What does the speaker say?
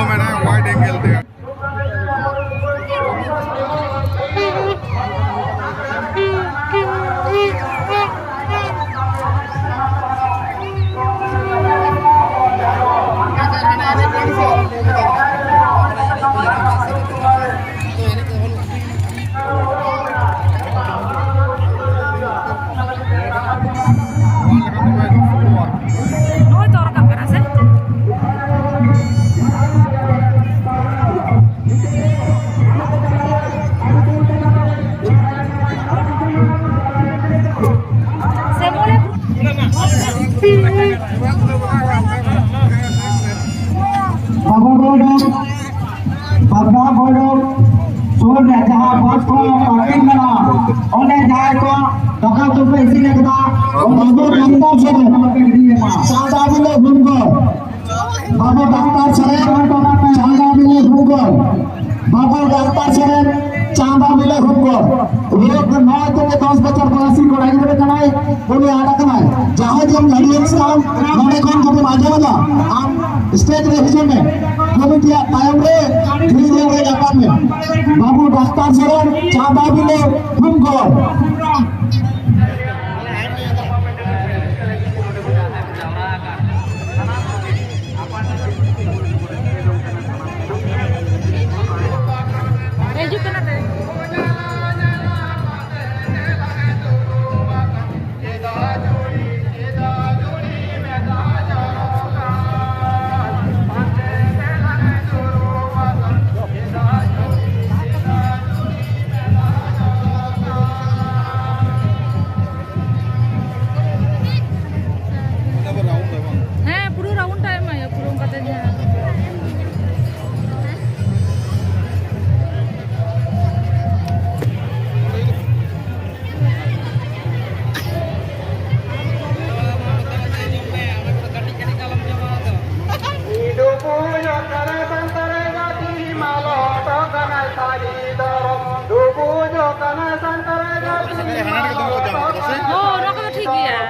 मैंने wide angle दिया बाबा doctor सरेन चांदा मिले हुक्को एक 9 থেকে 10 বছর বয়সী কোড়াই ধরে কানাই বলি আটা কানাই जहां जम ऑडियंस काम नोडे कोन को माजे वाला आम स्टेज रे हिजमे कमिटिया टाइम रे धीरे धीरे जापान में बाबू डाक्टर सरेन चांदा मिले हुक्को Oh, no, ठीक है।